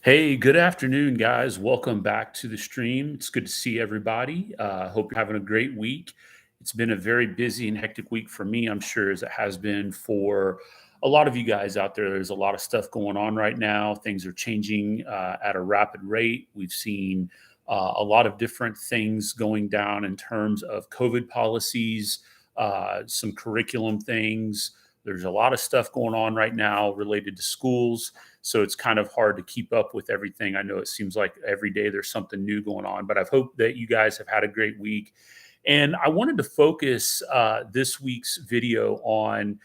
Hey, good afternoon, guys. Welcome back to the stream. It's good to see everybody. Hope you're having a great week. It's been a very busy and hectic week for me, I'm sure, as it has been for a lot of you guys out there. There's a lot of stuff going on right now. Things are changing at a rapid rate. We've seen a lot of different things going down in terms of COVID policies, some curriculum things. There's a lot of stuff going on right now related to schools, so it's kind of hard to keep up with everything. I know it seems like every day there's something new going on, but I hope that you guys have had a great week. And I wanted to focus this week's video on,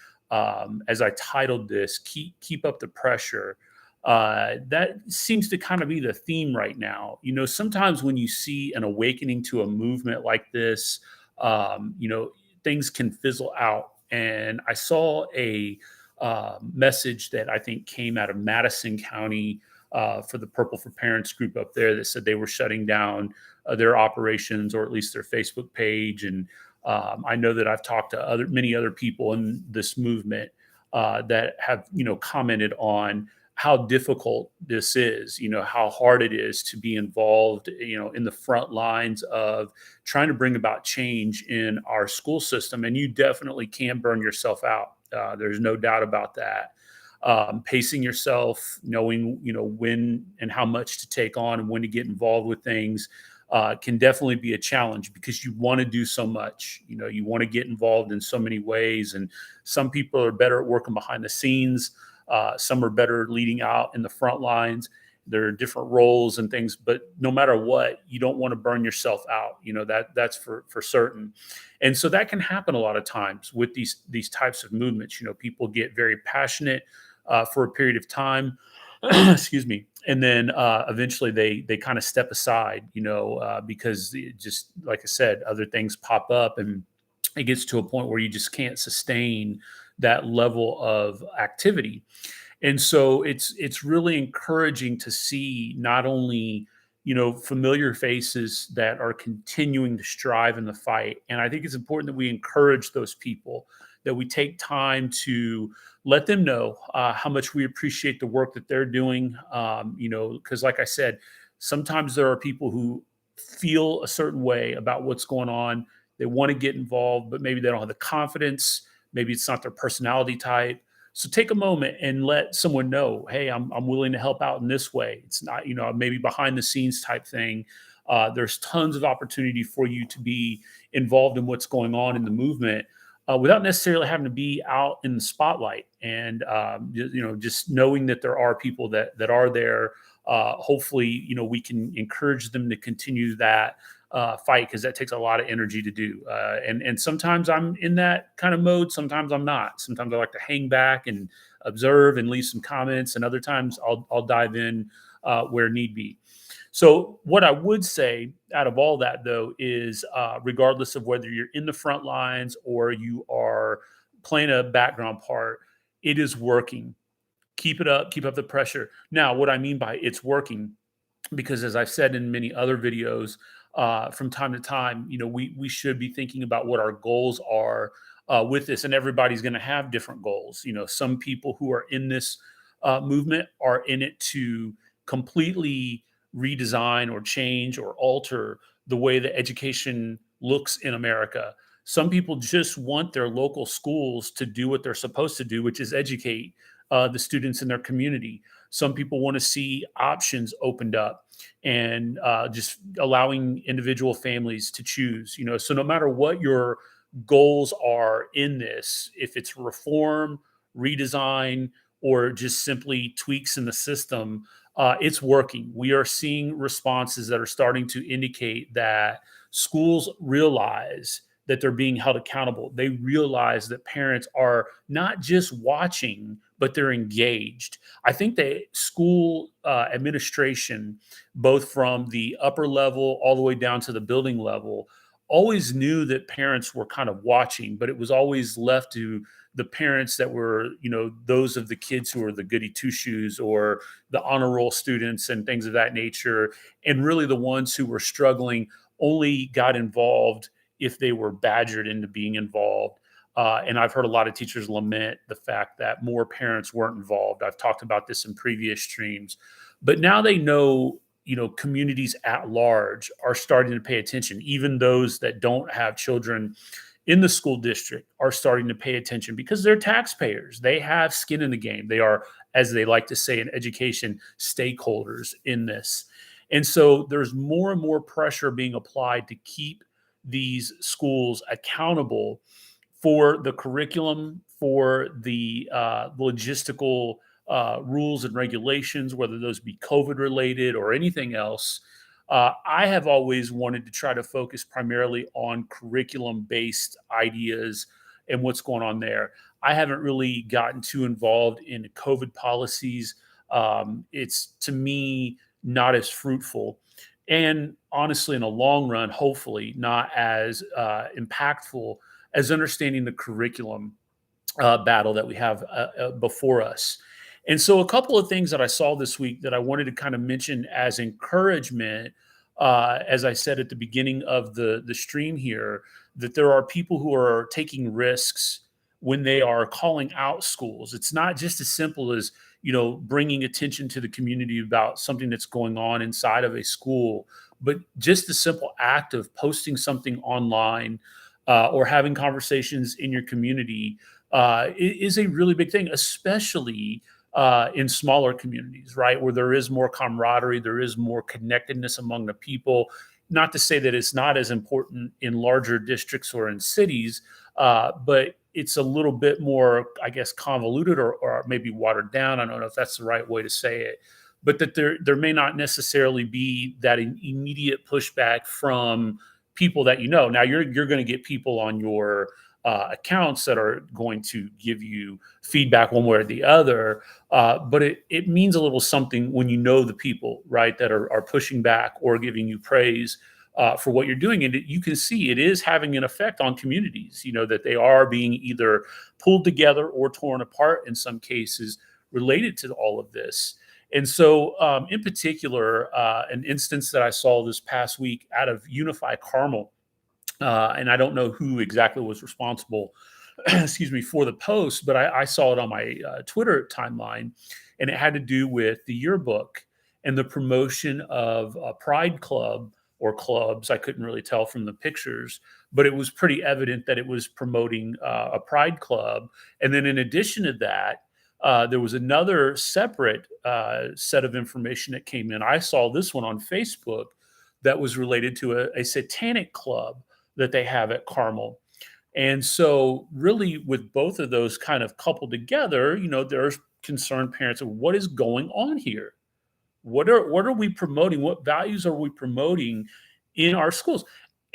as I titled this, keep up the pressure. That seems to kind of be the theme right now. Sometimes when you see an awakening to a movement like this, um, you know, things can fizzle out. And I saw a message that I think came out of Madison County for the Purple for Parents group up there that said they were shutting down their operations, or at least their Facebook page. And I know that I've talked to many other people in this movement that have commented on how difficult this is, how hard it is to be involved, in the front lines of trying to bring about change in our school system. And you definitely can burn yourself out. There's no doubt about that. Pacing yourself, knowing when and how much to take on and when to get involved with things can definitely be a challenge, because you want to do so much. You want to get involved in so many ways, and some people are better at working behind the scenes. Some are better leading out in the front lines. There are different roles and things, but no matter what, you don't want to burn yourself out. That's for certain. And so that can happen a lot of times with these types of movements. People get very passionate for a period of time, excuse me, and then eventually they kind of step aside. Because just like I said, other things pop up, and it gets to a point where you just can't sustain that level of activity. And so it's really encouraging to see not only familiar faces that are continuing to strive in the fight. And I think it's important that we encourage those people, that we take time to let them know how much we appreciate the work that they're doing. Because like I said, sometimes there are people who feel a certain way about what's going on. They want to get involved, but maybe they don't have the confidence. Maybe it's not their personality type. So take a moment and let someone know, hey, I'm willing to help out in this way. It's not, maybe behind the scenes type thing. There's tons of opportunity for you to be involved in what's going on in the movement without necessarily having to be out in the spotlight. And just knowing that there are people that are there. Hopefully, we can encourage them to continue that fight, because that takes a lot of energy to do. And sometimes I'm in that kind of mode. Sometimes I'm not. Sometimes I like to hang back and observe and leave some comments, and other times I'll dive in where need be. So what I would say out of all that, though, is regardless of whether you're in the front lines or you are playing a background part, it is working. Keep it up. Keep up the pressure. Now, what I mean by it's working, because as I've said in many other videos, from time to time, we should be thinking about what our goals are with this, and everybody's going to have different goals. Some people who are in this movement are in it to completely redesign or change or alter the way that education looks in America. Some people just want their local schools to do what they're supposed to do, which is educate the students in their community. Some people want to see options opened up, and just allowing individual families to choose. So no matter what your goals are in this, if it's reform, redesign, or just simply tweaks in the system, it's working. We are seeing responses that are starting to indicate that schools realize that they're being held accountable. They realize that parents are not just watching, but they're engaged. I think that school administration, both from the upper level all the way down to the building level, always knew that parents were kind of watching, but it was always left to the parents that were, those of the kids who were the goody two shoes or the honor roll students and things of that nature. And really the ones who were struggling only got involved if they were badgered into being involved. And I've heard a lot of teachers lament the fact that more parents weren't involved. I've talked about this in previous streams, but now they know, communities at large are starting to pay attention. Even those that don't have children in the school district are starting to pay attention because they're taxpayers. They have skin in the game. They are, as they like to say in education, stakeholders in this. And so there's more and more pressure being applied to keep these schools accountable for the curriculum, for the logistical rules and regulations, whether those be COVID related or anything else. I have always wanted to try to focus primarily on curriculum based ideas and what's going on there. I haven't really gotten too involved in COVID policies. It's to me not as fruitful. And honestly, in the long run, hopefully not as impactful as understanding the curriculum battle that we have before us. And so, a couple of things that I saw this week that I wanted to kind of mention as encouragement, as I said at the beginning of the stream here, that there are people who are taking risks when they are calling out schools. It's not just as simple as bringing attention to the community about something that's going on inside of a school, but just the simple act of posting something online or having conversations in your community is a really big thing, especially in smaller communities, right? Where there is more camaraderie, there is more connectedness among the people. Not to say that it's not as important in larger districts or in cities, but it's a little bit more, I guess, convoluted or maybe watered down. I don't know if that's the right way to say it, but that there may not necessarily be that immediate pushback from people that you know. Now you're going to get people on your accounts that are going to give you feedback one way or the other. But it means a little something when you know the people, right, that are pushing back or giving you praise for what you're doing. And you can see it is having an effect on communities, that they are being either pulled together or torn apart in some cases related to all of this. And so, in particular, an instance that I saw this past week out of Unify Carmel, and I don't know who exactly was responsible, excuse me, for the post, but I saw it on my Twitter timeline, and it had to do with the yearbook and the promotion of a Pride Club or clubs. I couldn't really tell from the pictures, but it was pretty evident that it was promoting a Pride Club. And then in addition to that, there was another separate set of information that came in. I saw this one on Facebook that was related to a Satanic Club that they have at Carmel. And so, really, with both of those kind of coupled together, there's concerned parents of what is going on here. What are we promoting? What values are we promoting in our schools?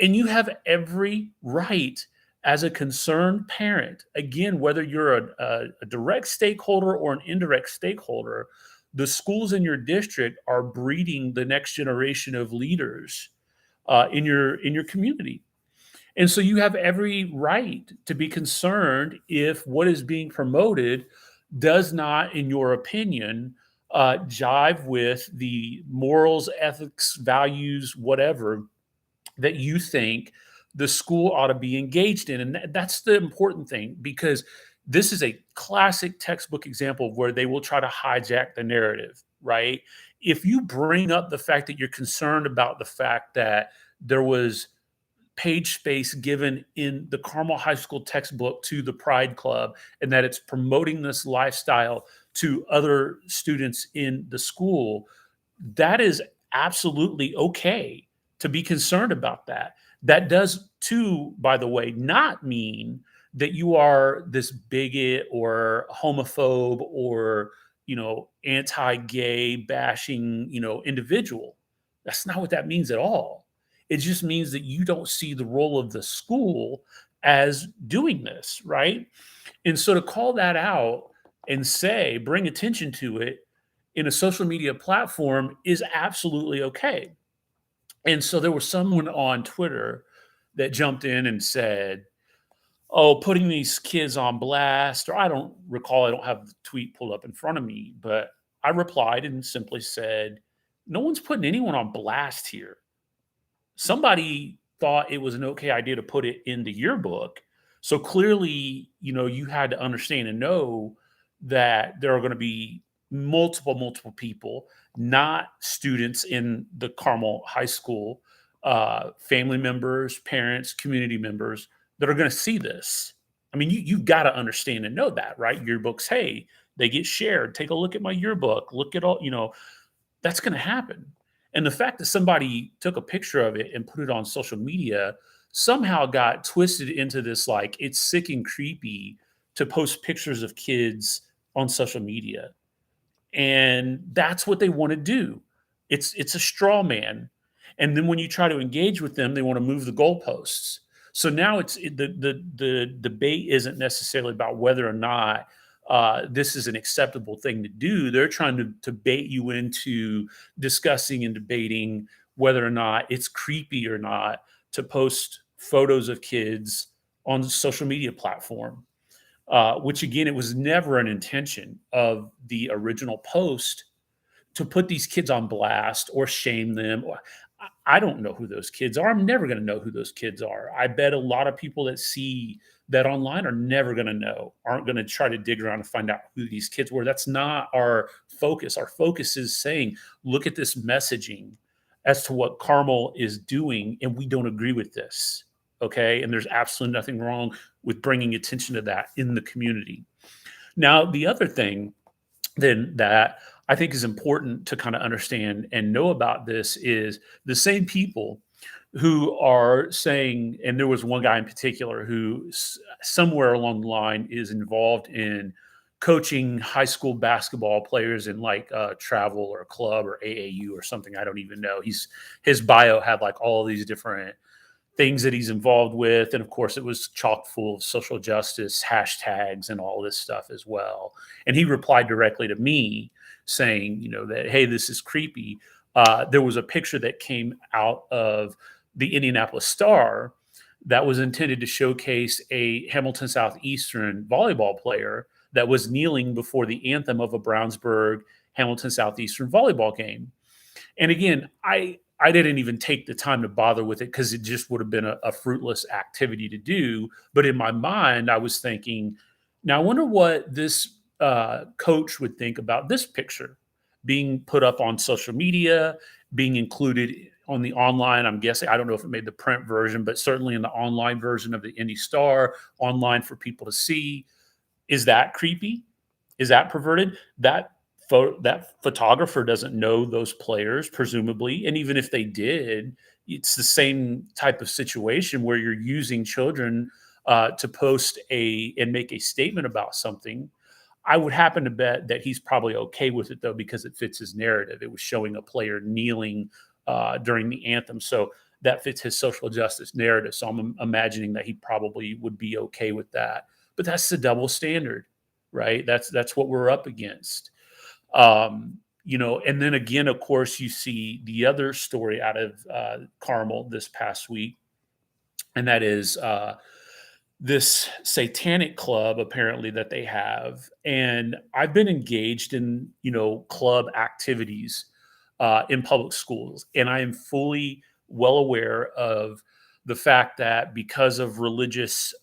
And you have every right as a concerned parent, again, whether you're a direct stakeholder or an indirect stakeholder, the schools in your district are breeding the next generation of leaders in your community. And so you have every right to be concerned if what is being promoted does not, in your opinion, jive with the morals, ethics, values, whatever that you think the school ought to be engaged in. And that's the important thing, because this is a classic textbook example of where they will try to hijack the narrative, right? If you bring up the fact that you're concerned about the fact that there was page space given in the Carmel High School textbook to the Pride Club, and that it's promoting this lifestyle to other students in the school, that is absolutely okay to be concerned about that. That does, too, by the way, not mean that you are this bigot or homophobe or anti-gay bashing individual. That's not what that means at all. It just means that you don't see the role of the school as doing this, right? And so to call that out and say, bring attention to it in a social media platform is absolutely okay. And so there was someone on Twitter that jumped in and said, "Oh, putting these kids on blast," or I don't recall, I don't have the tweet pulled up in front of me, but I replied and simply said, "No one's putting anyone on blast here. Somebody thought it was an okay idea to put it in the yearbook. So clearly, you had to understand and know that there are going to be multiple people, not students in the Carmel High School, family members, parents, community members that are going to see this. I mean, you've got to understand and know that, right? Yearbooks, hey, they get shared. Take a look at my yearbook. Look at all, that's going to happen. And the fact that somebody took a picture of it and put it on social media somehow got twisted into this like it's sick and creepy to post pictures of kids on social media. And that's what they want to do. It's a straw man. And then when you try to engage with them, they want to move the goalposts. So now the debate isn't necessarily about whether or not this is an acceptable thing to do. They're trying to bait you into discussing and debating whether or not it's creepy or not to post photos of kids on social media platform, which again, it was never an intention of the original post to put these kids on blast or shame them. I don't know who those kids are. I'm never going to know who those kids are. I bet a lot of people that see that online are never going to know, aren't going to try to dig around and find out who these kids were. That's not our focus. Our focus is saying, look at this messaging as to what Carmel is doing, and we don't agree with this. Okay. And there's absolutely nothing wrong with bringing attention to that in the community. Now, the other thing then that I think is important to kind of understand and know about this is the same people who are saying, and there was one guy in particular who somewhere along the line is involved in coaching high school basketball players in like travel or club or AAU or something. I don't even know. His bio had like all these different things that he's involved with. And of course, it was chock full of social justice hashtags and all this stuff as well. And he replied directly to me saying, that, hey, this is creepy. There was a picture that came out of the Indianapolis Star that was intended to showcase a Hamilton Southeastern volleyball player that was kneeling before the anthem of a Brownsburg Hamilton Southeastern volleyball game. And again, I didn't even take the time to bother with it because it just would have been a fruitless activity to do. But in my mind, I was thinking, now I wonder what this coach would think about this picture being put up on social media, being included on the online. I'm guessing, I don't know if it made the print version, but certainly in the online version of the Indy Star, online for people to see. Is that creepy? Is that perverted? That photographer doesn't know those players, presumably, and even if they did, it's the same type of situation where you're using children to post a and make a statement about something. I would happen to bet that he's probably okay with it though because it fits his narrative. It was showing a player kneeling during the anthem, so that fits his social justice narrative. So I'm imagining that he probably would be okay with that. But that's the double standard, right? That's what we're up against. And then again, of course, you see the other story out of Carmel this past week, and that is this Satanic Club apparently that they have. And I've been engaged in, club activities in public schools, and I am fully well aware of the fact that because of religious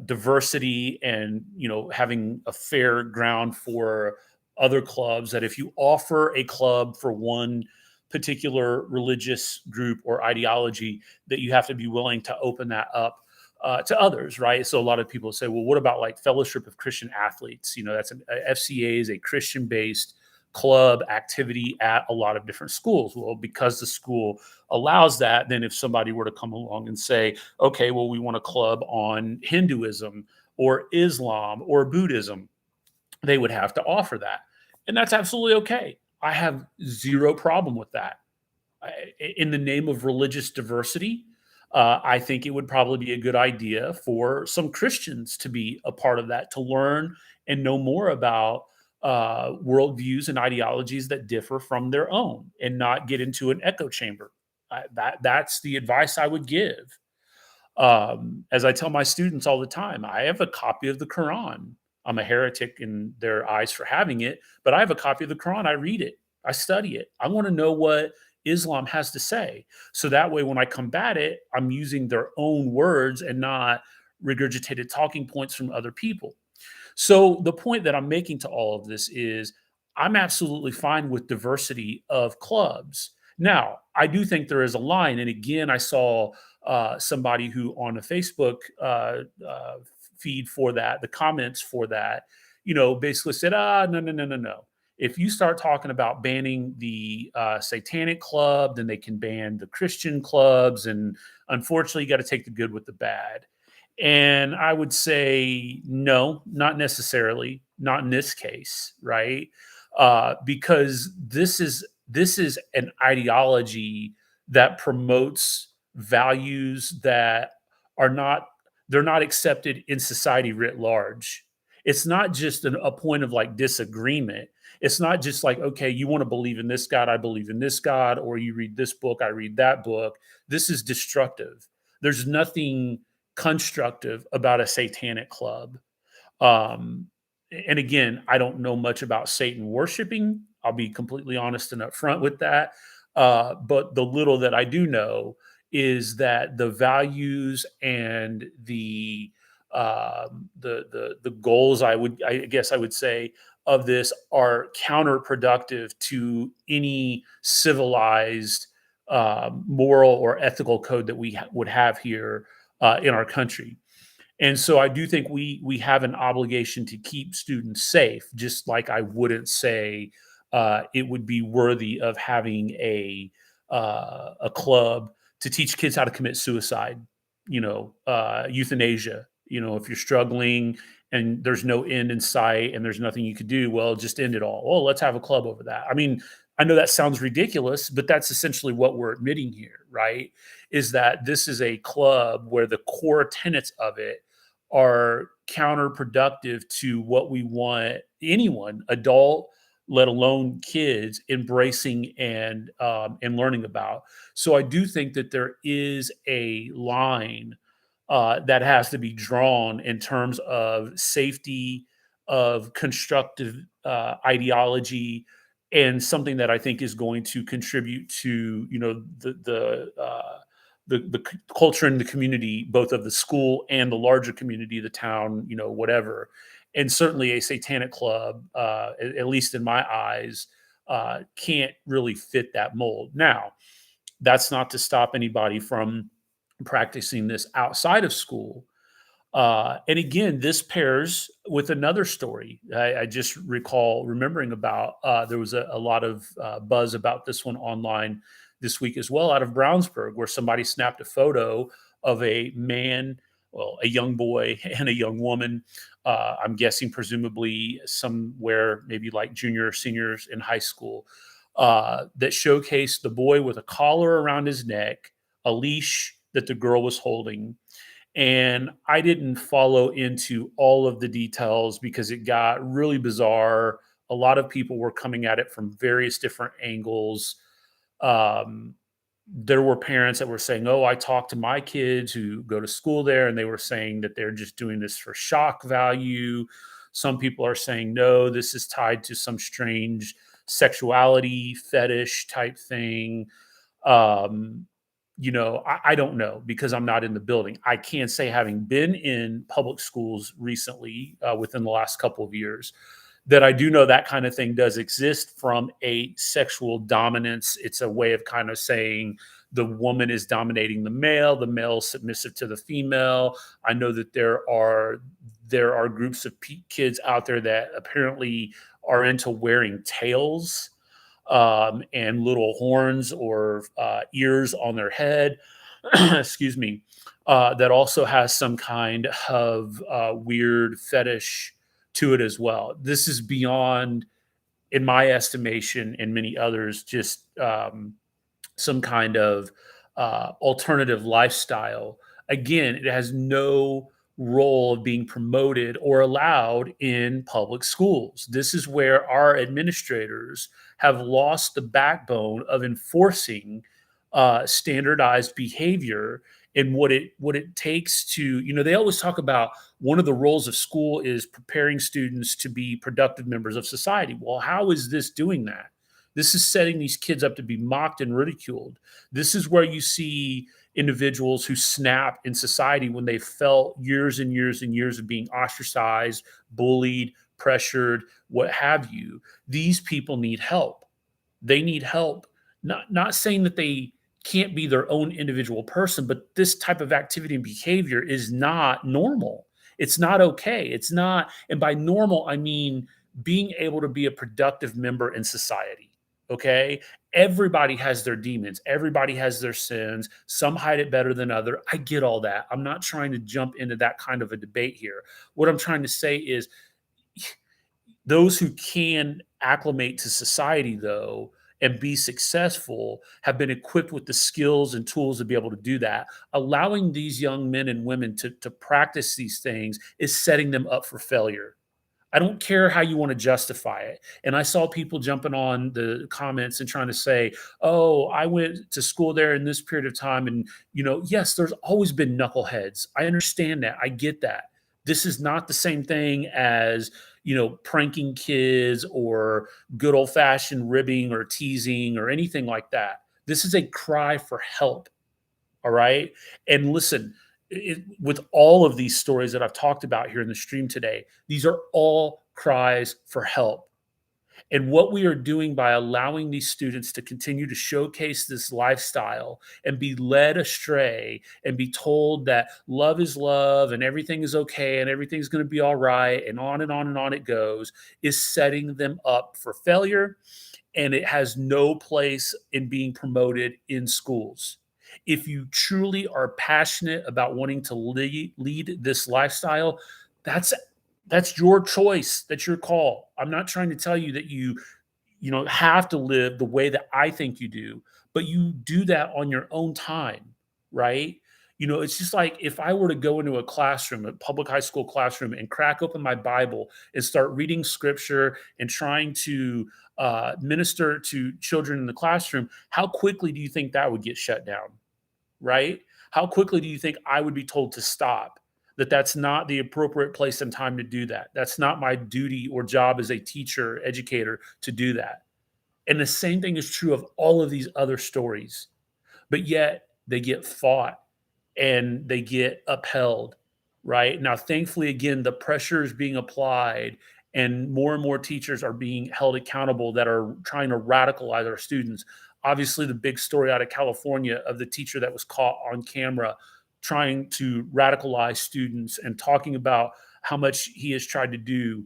diversity and having a fair ground for other clubs, that if you offer a club for one particular religious group or ideology, that you have to be willing to open that up to others, right? So a lot of people say, well, what about like Fellowship of Christian Athletes? That's FCA is a Christian based club activity at a lot of different schools. Well, because the school allows that, then if somebody were to come along and say, okay, well, we want a club on Hinduism or Islam or Buddhism, they would have to offer that. And that's absolutely okay. I have zero problem with that. In the name of religious diversity, I think it would probably be a good idea for some Christians to be a part of that, to learn and know more about worldviews and ideologies that differ from their own, and not get into an echo chamber. That's the advice I would give. As I tell my students all the time, I have a copy of the Quran. I'm a heretic in their eyes for having it, but I have a copy of the Quran. I read it, I study it. I want to know what Islam has to say. So that way, when I combat it, I'm using their own words and not regurgitated talking points from other people. So the point that I'm making to all of this is I'm absolutely fine with diversity of clubs. Now, I do think there is a line. And again, I saw somebody who on a Facebook feed for that, the comments for that, basically said, no, no, no, no, no. If you start talking about banning the Satanic Club, then they can ban the Christian clubs. And unfortunately, you got to take the good with the bad. And I would say, no, not necessarily, not in this case, right? Because this is an ideology that promotes values that are not they're not accepted in society writ large. It's not just a point of like disagreement. It's not just like, okay, you want to believe in this God, I believe in this God, or you read this book, I read that book. This is destructive. There's nothing constructive about a satanic club. Um, and again, I don't know much about Satan worshiping. I'll be completely honest and upfront with that. But the little that I do know is that the values and the goals I guess I would say of this are counterproductive to any civilized moral or ethical code that would have here in our country. And so I do think we have an obligation to keep students safe, just like I wouldn't say it would be worthy of having a club to teach kids how to commit suicide, euthanasia. If you're struggling and there's no end in sight and there's nothing you could do, well, just end it all. Oh, let's have a club over that. I mean, I know that sounds ridiculous, but that's essentially what we're admitting here, right? Is that this is a club where the core tenets of it are counterproductive to what we want anyone, adult, let alone kids, embracing and learning about. So I do think that there is a line that has to be drawn in terms of safety, of constructive ideology, and something that I think is going to contribute to the culture in the community, both of the school and the larger community, the town, whatever. And certainly a satanic club, at least in my eyes, can't really fit that mold. Now, that's not to stop anybody from practicing this outside of school. And again, this pairs with another story. I just recall remembering about there was a lot of buzz about this one online this week as well, out of Brownsburg, where somebody snapped a photo of a man, well, a young boy and a young woman. I'm guessing presumably somewhere maybe like junior or seniors in high school, that showcased the boy with a collar around his neck, a leash that the girl was holding, and I didn't follow into all of the details because it got really bizarre. A lot of people were coming at it from various different angles. Um, there were parents that were saying, "Oh, I talked to my kids who go to school there, and they were saying that they're just doing this for shock value." Some people are saying, "No, this is tied to some strange sexuality fetish type thing." Um, I don't know because I'm not in the building. I can say, having been in public schools recently within the last couple of years, that I do know that kind of thing does exist from a sexual dominance. It's a way of kind of saying the woman is dominating the male submissive to the female. I know that there are groups of kids out there that apparently are into wearing tails and little horns or ears on their head. Excuse me. That also has some kind of weird fetish to it as well. This is beyond, in my estimation, and many others, just some kind of alternative lifestyle. Again, it has no role of being promoted or allowed in public schools. This is where our administrators have lost the backbone of enforcing standardized behavior and what it takes to, they always talk about one of the roles of school is preparing students to be productive members of society. Well, how is this doing that? This is setting these kids up to be mocked and ridiculed. This is where you see individuals who snap in society when they felt years and years and years of being ostracized, bullied, pressured, what have you. These people need help. They need help. Not saying that they can't be their own individual person, but this type of activity and behavior is not normal. It's not okay. It's not, and by normal, I mean being able to be a productive member in society. Okay. Everybody has their demons. Everybody has their sins. Some hide it better than other. I get all that. I'm not trying to jump into that kind of a debate here. What I'm trying to say is those who can acclimate to society, though, and be successful have been equipped with the skills and tools to be able to do that. Allowing these young men and women to practice these things is setting them up for failure. I don't care how you want to justify it. And I saw people jumping on the comments and trying to say, oh, I went to school there in this period of time. And, yes, there's always been knuckleheads. I understand that. I get that. This is not the same thing as, pranking kids or good old fashioned ribbing or teasing or anything like that. This is a cry for help. All right. And listen, with all of these stories that I've talked about here in the stream today, these are all cries for help. And what we are doing by allowing these students to continue to showcase this lifestyle and be led astray and be told that love is love and everything is okay and everything's going to be all right and on and on and on it goes is setting them up for failure. And it has no place in being promoted in schools. If you truly are passionate about wanting to lead this lifestyle, that's that's your choice. That's your call. I'm not trying to tell you that you have to live the way that I think you do, but you do that on your own time, right? It's just like if I were to go into a classroom, a public high school classroom, and crack open my Bible and start reading scripture and trying to minister to children in the classroom, how quickly do you think that would get shut down? Right? How quickly do you think I would be told to stop? That that's not the appropriate place and time to do that. That's not my duty or job as a teacher, educator to do that. And the same thing is true of all of these other stories. But yet they get fought and they get upheld, right? Now, thankfully, again, the pressure is being applied and more teachers are being held accountable that are trying to radicalize our students. Obviously, the big story out of California of the teacher that was caught on camera trying to radicalize students and talking about how much he has tried to do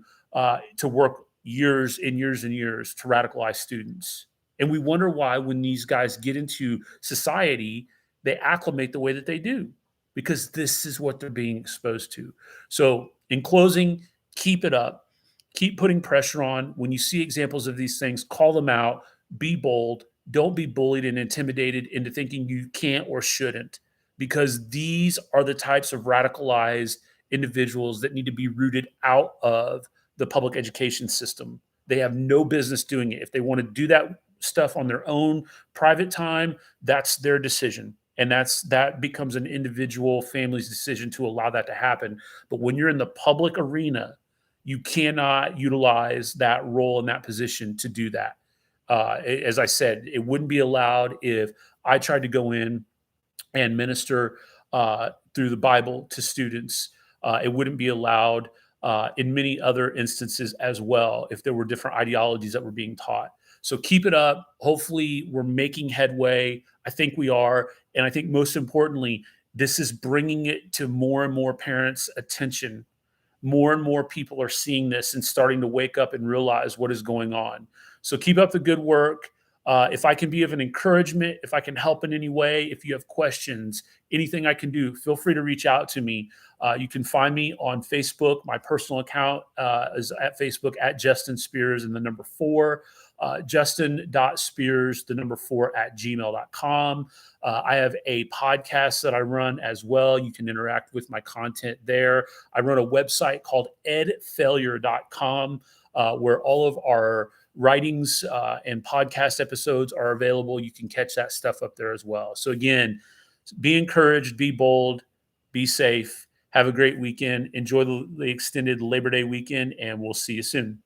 to work years and years and years to radicalize students. And we wonder why, when these guys get into society, they acclimate the way that they do because this is what they're being exposed to. So, in closing, keep it up. Keep putting pressure on. When you see examples of these things, call them out. Be bold. Don't be bullied and intimidated into thinking you can't or shouldn't, because these are the types of radicalized individuals that need to be rooted out of the public education system. They have no business doing it. If they want to do that stuff on their own private time, that's their decision. And that becomes an individual family's decision to allow that to happen. But when you're in the public arena, you cannot utilize that role and that position to do that. As I said, it wouldn't be allowed if I tried to go in and minister through the Bible to students. It wouldn't be allowed in many other instances as well if there were different ideologies that were being taught. So keep it up. Hopefully, we're making headway. I think we are. And I think most importantly, this is bringing it to more and more parents' attention. More and more people are seeing this and starting to wake up and realize what is going on. So keep up the good work. If I can be of an encouragement, if I can help in any way, if you have questions, anything I can do, feel free to reach out to me. You can find me on Facebook. My personal account is at Facebook at Justin Spears and the number 4, Justin.Spears, the number 4 at gmail.com. I have a podcast that I run as well. You can interact with my content there. I run a website called edfailure.com where all of our writings and podcast episodes are available. You can catch that stuff up there as well. So again, be encouraged, be bold, be safe. Have a great weekend. Enjoy the extended Labor Day weekend, and we'll see you soon.